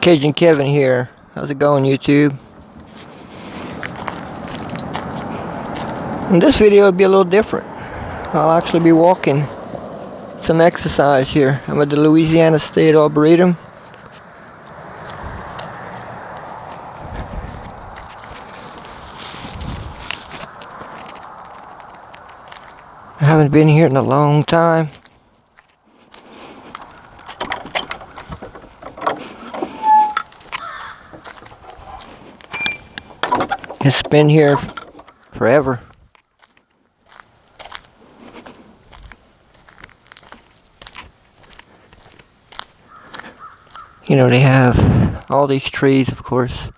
Cajun Kevin here. How's it going, YouTube? In this video, it'll be a little different. I'll actually be walking some exercise here. I'm at the Louisiana State Arboretum. I haven't been here in a long time. It's been here forever. You know, they have all these trees, of course.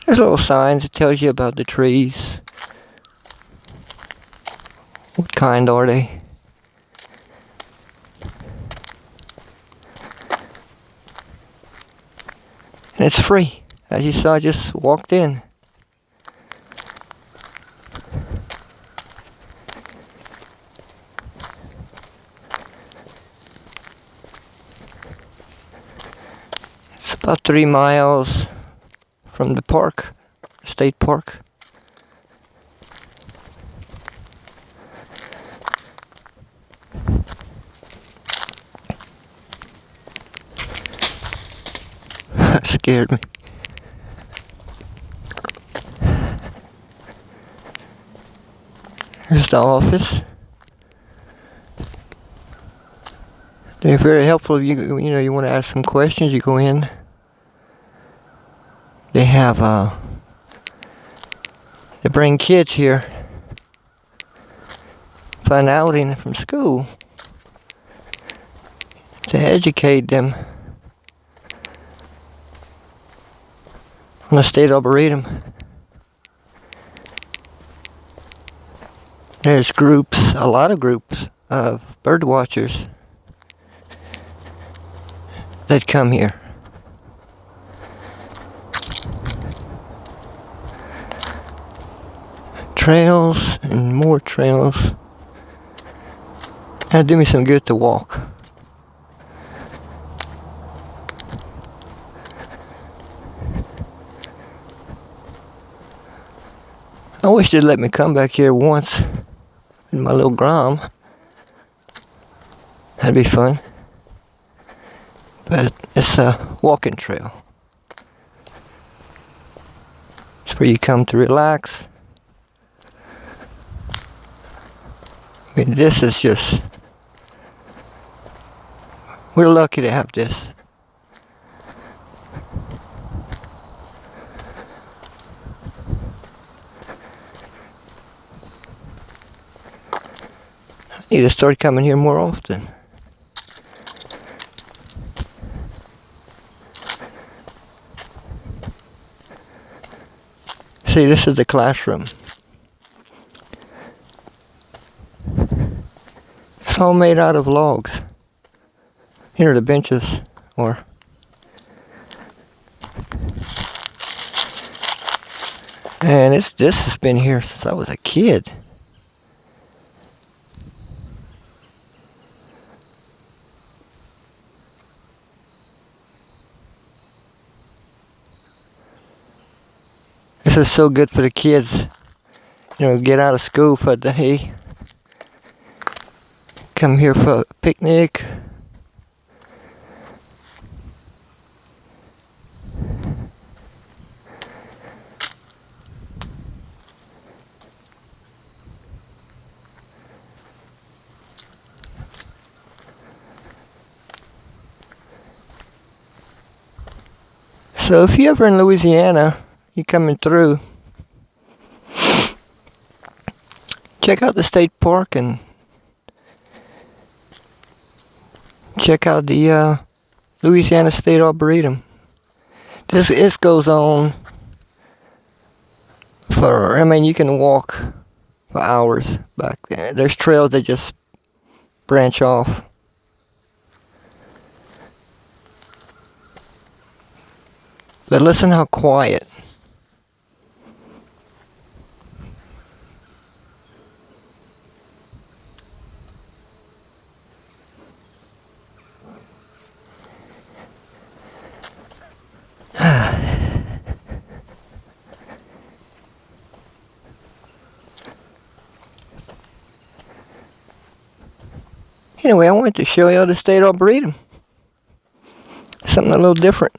There's little signs that tells you about the trees. What kind are they? And it's free. As you saw, I just walked in. It's about 3 miles from the park, state park. That scared me. Here's the office. They're very helpful if you want to ask some questions. You go in. They have they bring kids here, finality from school, to educate them on the state arboretum. There's groups, a lot of groups of bird watchers that come here. Trails and more trails. That'd do me some good to walk. I wish they'd let me come back here once in my little Grom. That'd be fun. But it's a walking trail. It's where you come to relax. I mean, this is just, we're lucky to have this. I need to start coming here more often. See, this is the classroom. It's all made out of logs. Here are the benches, and this has been here since I was a kid. This is so good for the kids. Get out of school for the day. Come here for a picnic. So if you're ever in Louisiana, you're coming through, check out the state park and check out the Louisiana State Arboretum. This goes on for, you can walk for hours back there. There's trails that just branch off. But listen how quiet. Anyway, I wanted to show you the state arboretum. Something a little different.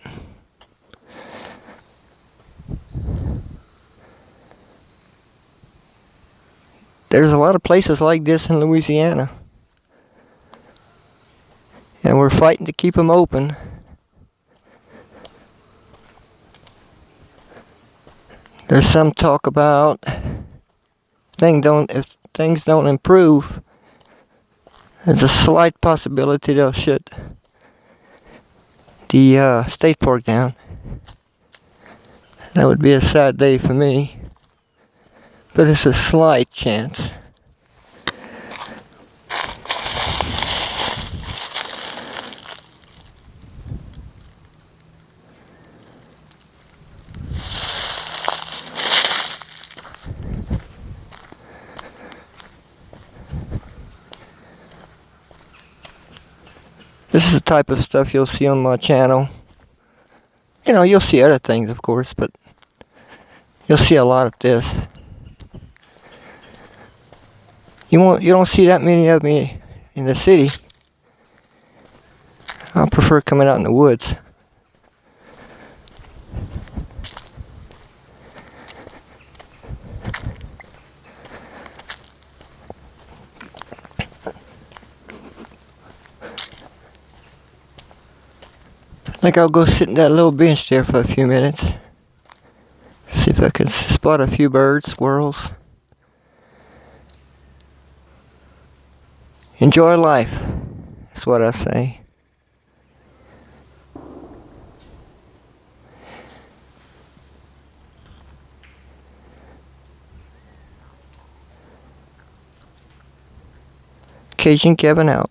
There's a lot of places like this in Louisiana, and we're fighting to keep them open. There's some talk about if things don't improve, there's a slight possibility they'll shut the state park down. That would be a sad day for me, but it's a slight chance. This is the type of stuff you'll see on my channel. You know, you'll see other things, of course, but you'll see a lot of this. You don't see that many of me in the city. I prefer coming out in the woods. I think I'll go sit in that little bench there for a few minutes. See if I can spot a few birds, squirrels. Enjoy life, that's what I say. Cajun Kevin out.